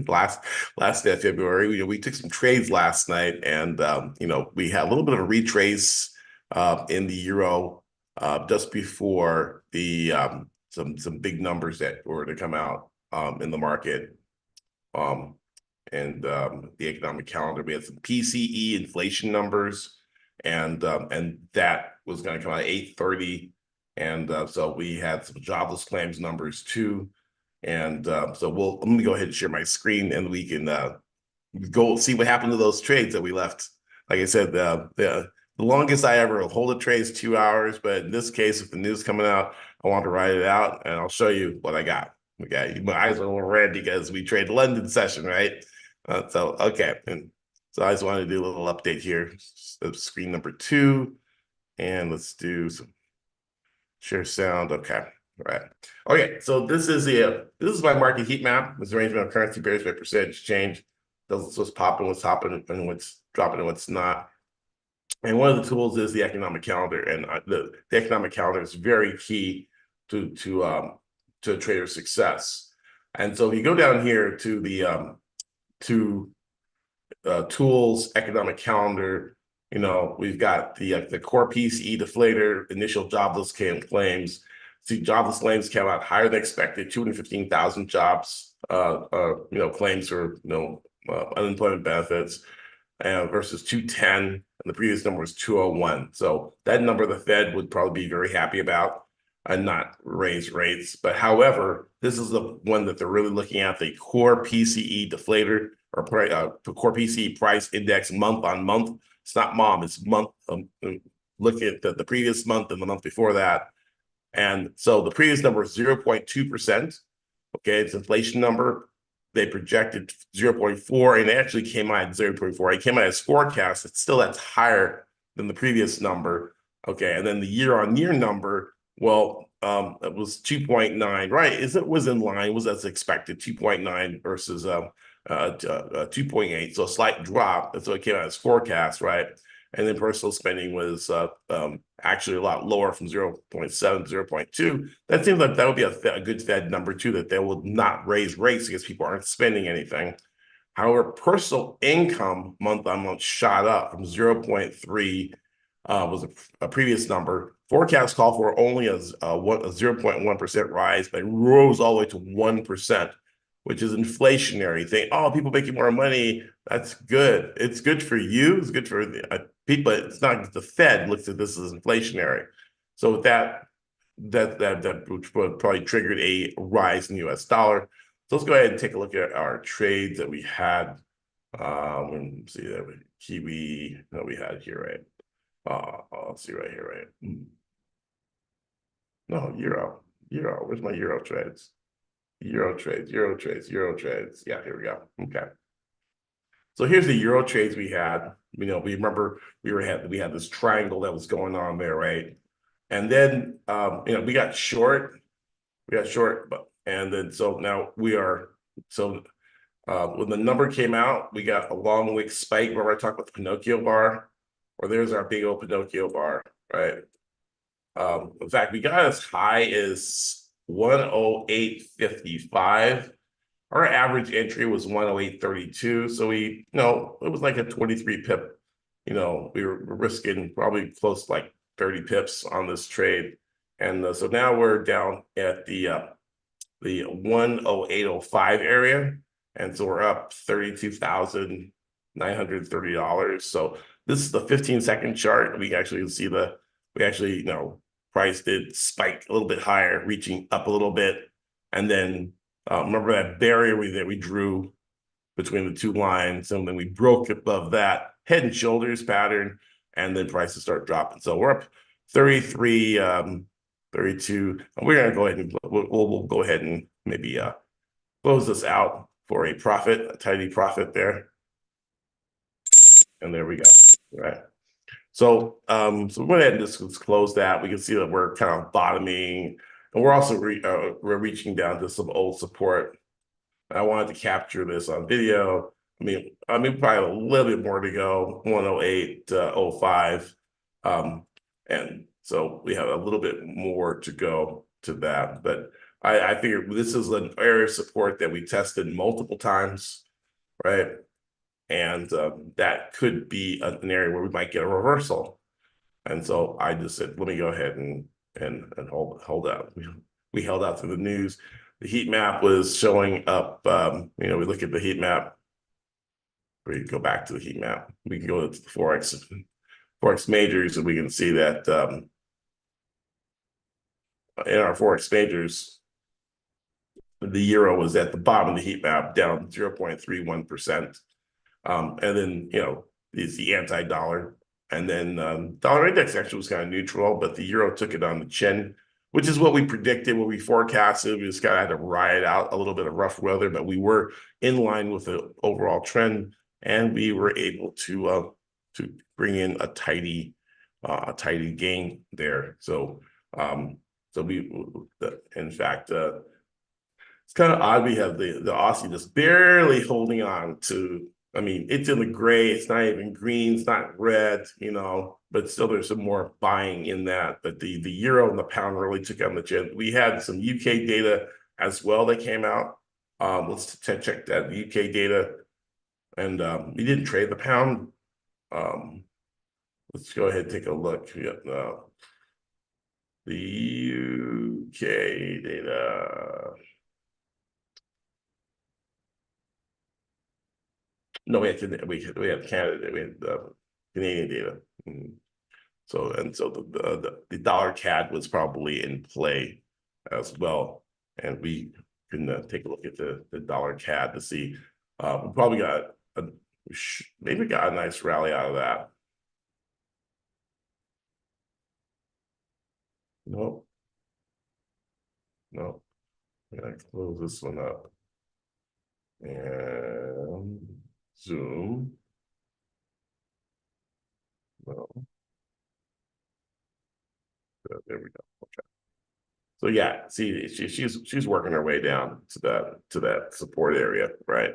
last day of February. We took some trades last night, and we had a little bit of a retrace in the euro just before the some big numbers that were to come out in the market. Um, and the economic calendar, we had some PCE inflation numbers, and that was going to come out at 8:30, and so we had some jobless claims numbers too. And so I'm going to go ahead and share my screen, and we can go see what happened to those trades that we left. Like I said, the longest I ever hold a trade is 2 hours, but in this case, with the news coming out, I want to write it out, and I'll show you what I got. Okay, my eyes are a little red because we trade London session, right? Okay, and so I just wanted to do a little update here. Screen number 2, and let's do some share sound. Okay. All right. Okay, so this is my market heat map. This arrangement of currency pairs by percentage change. Tells us what's popping, what's hopping, and what's dropping, and what's not. And one of the tools is the economic calendar, and the economic calendar is very key to a trader's success. And so if you go down here to the tools economic calendar, we've got the core PCE deflator, initial jobless claims. See, jobless claims came out higher than expected, 215,000 jobs, claims for, unemployment benefits, versus 210, and the previous number was 201. So that number the Fed would probably be very happy about and not raise rates. But however, this is the one that they're really looking at, the core PCE deflator, or core PCE price index month on month. It's not it's month. Look at the previous month and the month before that. And so the previous number is 0.2%. Okay, it's inflation number. They projected 0.4, and it actually came out at 0.4. It came out as forecast. That's higher than the previous number. Okay, and then the year-on-year number, well, it was 2.9, right? It was in line, was as expected, 2.9 versus 2.8, so a slight drop. And so it came out as forecast, right? And then personal spending was actually a lot lower, from 0.7 to 0.2. That seems like that would be a good Fed number too, that they will not raise rates because people aren't spending anything. However, personal income month on month shot up from 0.3, was a previous number. Forecast call for only a 0.1% rise, but it rose all the way to 1%, which is inflationary. Think, oh, people making more money, that's good. It's good for you. It's good for the people. It's not. The Fed looks at this as inflationary. So with that probably triggered a rise in the U.S. dollar. So let's go ahead and take a look at our trades that we had. Let's see that Kiwi that we had here, right? Let's see right here, right? No, euro. Where's my euro trades? Euro trades. Yeah, here we go. Okay. So here's the euro trades we had. We remember we had this triangle that was going on there, right? And then we got short. And then so now when the number came out, we got a long wick spike. Remember I talked about the Pinocchio bar? Or there's our big old Pinocchio bar, right? In fact, we got as high as 108.55. Our average entry was 108.32. So it was like a 23 pip. We were risking probably close to like 30 pips on this trade. And so now we're down at the 108.05 area. And so we're up $32,930. So this is the 15-second chart. We actually see price did spike a little bit higher, reaching up a little bit. And then remember that barrier that we drew between the two lines, and then we broke above that head and shoulders pattern, and then prices start dropping. So we're up 33, 32. And we're gonna go ahead and we'll go ahead and maybe close this out for a tidy profit there. And there we go. Right. So we'll go ahead and just close that. We can see that we're kind of bottoming, and we're also we're reaching down to some old support. I wanted to capture this on video. I mean, probably a little bit more to go, 108.05. And so we have a little bit more to go to that. But I figure this is an area of support that we tested multiple times, right? And that could be an area where we might get a reversal. And so I just said, let me go ahead and hold out. We held out through the news. The heat map was showing up. We look at the heat map. We go back to the heat map. We can go to the Forex majors, and we can see that in our Forex majors, the euro was at the bottom of the heat map, down 0.31%. And then, is the anti-dollar. And then dollar index actually was kind of neutral, but the euro took it on the chin, which is what we predicted, what we forecasted. We just kind of had to ride out a little bit of rough weather, but we were in line with the overall trend, and we were able to bring in a tidy gain there. So in fact, it's kind of odd. We have the Aussie just barely holding on to. I mean, it's in the gray. It's not even green. It's not red. But still, there's some more buying in that. But the euro and the pound really took on the chin. We had some UK data as well that came out. Let's check that UK data, and we didn't trade the pound. Let's go ahead and take a look. The UK data. No, we had Canada, we had Canadian data. So the dollar CAD was probably in play as well, and we can take a look at the dollar CAD to see. We probably maybe got a nice rally out of that. No, no, I'm gonna close this one up and zoom. No. There we go. Okay. So yeah, see, she's working her way down to that support area, right?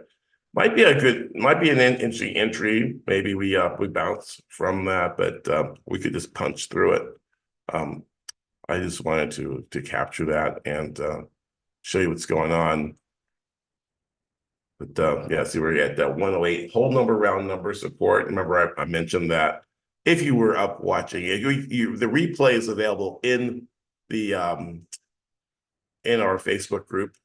Might be an interesting entry. Maybe we bounce from that, but we could just punch through it. I just wanted to capture that and show you what's going on. But yeah, see, we're at that 108 whole number round number support. Remember, I mentioned that if you were up watching it, the replay is available in the in our Facebook group.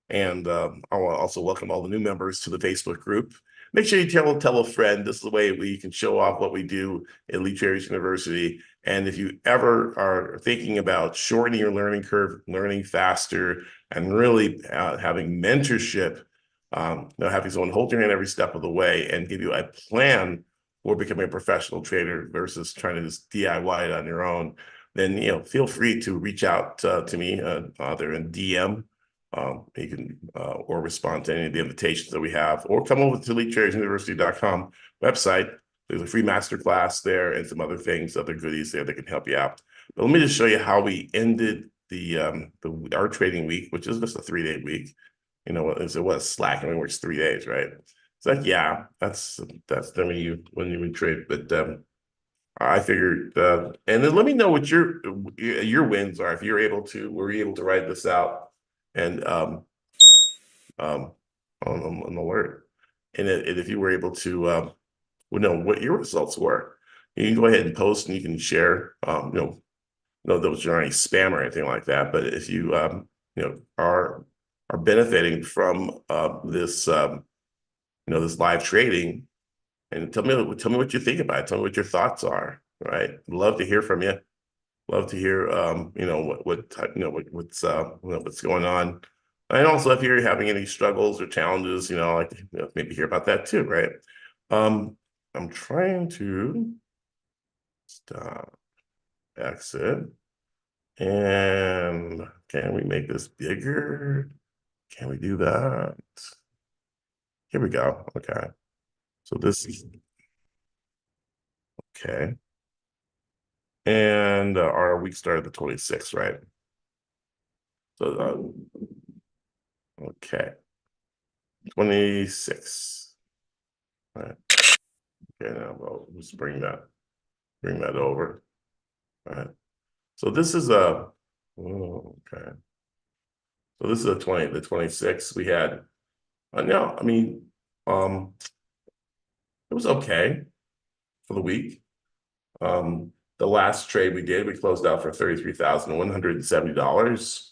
And I want to also welcome all the new members to the Facebook group. Make sure you tell a friend. This is the way we can show off what we do at Elite Traders University. And if you ever are thinking about shortening your learning curve, learning faster, and really having mentorship, having someone hold your hand every step of the way and give you a plan for becoming a professional trader versus trying to just DIY it on your own, then feel free to reach out to me either in DM. You can or respond to any of the invitations that we have, or come over to elitetradersuniversity.com website. There's a free masterclass there and some other things, other goodies there that can help you out. But let me just show you how we ended our trading week, which is just a 3-day week. It was slack. It works 3 days, right? It's like, yeah, that's when you trade. But I figured, and then let me know what your wins are if were you able to write this out and on an alert, and if you were able to know what your results were. You can go ahead and post, and you can share. No, those aren't any spam or anything like that. But if you are benefiting from this this live trading, and tell me what you think about it. Tell me what your thoughts are. Right? Love to hear from you. Love to hear what's going on. And also, if you're having any struggles or challenges, maybe hear about that too, right? I'm trying to stop, exit, and can we make this bigger? Can we do that? Here we go. Okay. So this is okay. And our week started the 26th, right? So okay. 26. All right. Okay, now let's bring that over. All right. So this is okay. So this is the 26th. We had, no, I mean, um, it was okay for the week. The last trade we did, we closed out for $33,170.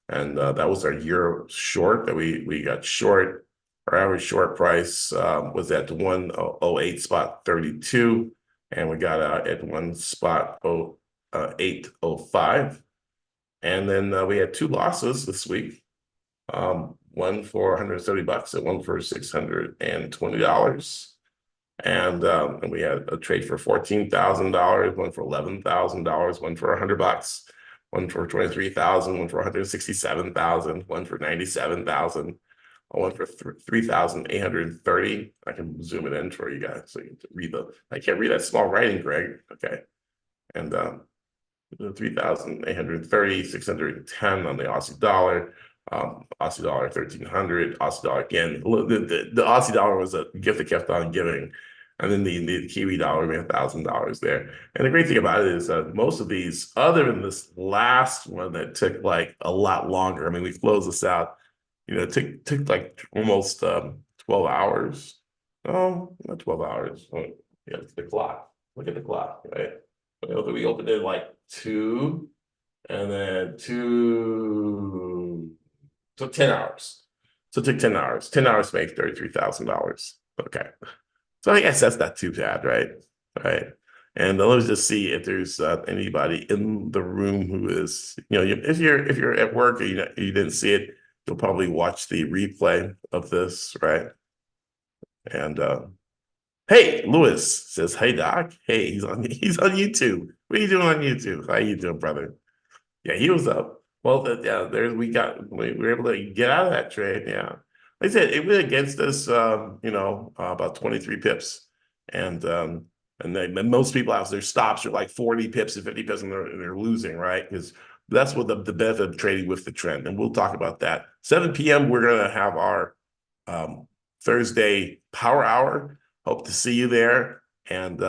And that was our year short that we got short. Our average short price was at 108 spot 32, and we got out at one spot 805. And then we had two losses this week. One for $170 and one for $620. And we had a trade for $14,000, one for $11,000, one for $100, one for 23,000, one for 167,000, one for 97,000, one for 3,830. I can zoom it in for you guys so you can read I can't read that small writing, Greg. Okay. And 3,830, 610 on the Aussie dollar. Aussie dollar 1,300, Aussie dollar again. The Aussie dollar was a gift that kept on giving. And then the Kiwi dollar, we had $1,000 there. And the great thing about it is most of these, other than this last one that took like a lot longer. I mean, we closed this out, it took like almost 12 hours. No, not 12 hours. Oh, yeah, it's the clock. Look at the clock, right? We opened it like 2, and then 2. So 10 hours. So it took 10 hours. 10 hours to make $33,000. Okay. So I guess that's not too bad, right? Right. And let's just see if there's anybody in the room who is, if you're at work or you didn't see it, you'll probably watch the replay of this, right? And hey, Lewis says, "Hey Doc, hey, he's on YouTube. What are you doing on YouTube? How you doing, brother?" Yeah, he was up. Well, we were able to get out of that trade. Yeah, like I said, it went against us. About 23 pips, and most people have their stops are like 40 pips and 50 pips, and they're losing, right? Because that's what the benefit of trading with the trend, and we'll talk about that. 7 p.m. We're gonna have our Thursday Power Hour. Hope to see you there and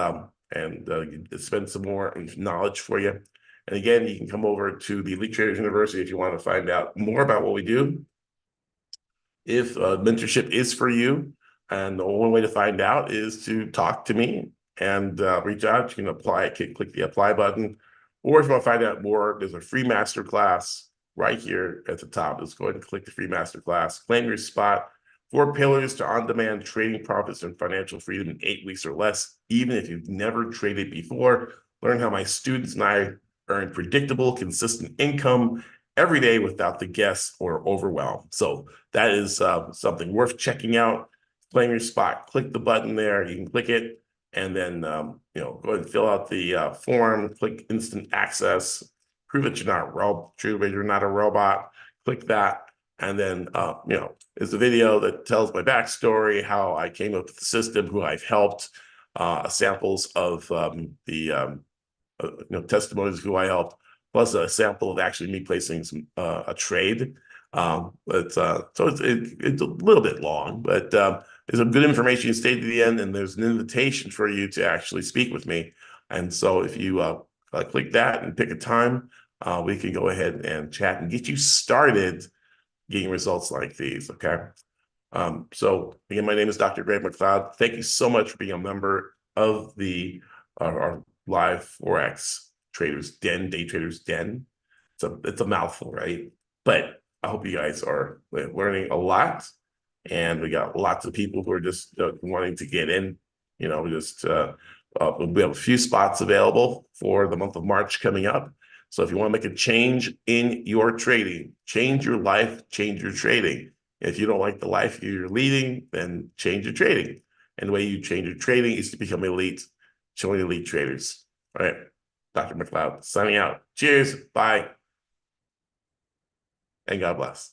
spend some more knowledge for you. And again, you can come over to the Elite Traders University if you want to find out more about what we do. If mentorship is for you, and the only way to find out is to talk to me and reach out. You can apply, click the apply button. Or if you want to find out more, there's a free masterclass right here at the top. Just go ahead and click the free masterclass. Claim your spot. 4 pillars to on-demand trading profits and financial freedom in 8 weeks or less, even if you've never traded before. Learn how my students and I earn predictable, consistent income every day without the guess or overwhelm. So that is something worth checking out. Claim your spot. Click the button there. You can click it, and then go ahead and fill out the form. Click instant access. Prove that you're not a robot. Click that. And then, there's a video that tells my backstory, how I came up with the system, who I've helped, samples of testimonies of who I helped, plus a sample of actually me placing a trade. So it's a little bit long, but there's some good information. You stay to the end, and there's an invitation for you to actually speak with me. And so if you click that and pick a time, we can go ahead and chat and get you started getting results like these, okay? So again, my name is Dr. Greg McLeod. Thank you so much for being a member of our live Forex traders den, day traders den. It's a mouthful, right? But I hope you guys are learning a lot, and we got lots of people who are just wanting to get in. We have a few spots available for the month of March coming up. So if you want to make a change in your trading, change your life, change your trading. If you don't like the life you're leading, then change your trading. And the way you change your trading is to become elite, join elite traders. All right, Dr. McLeod signing out. Cheers, bye, and God bless.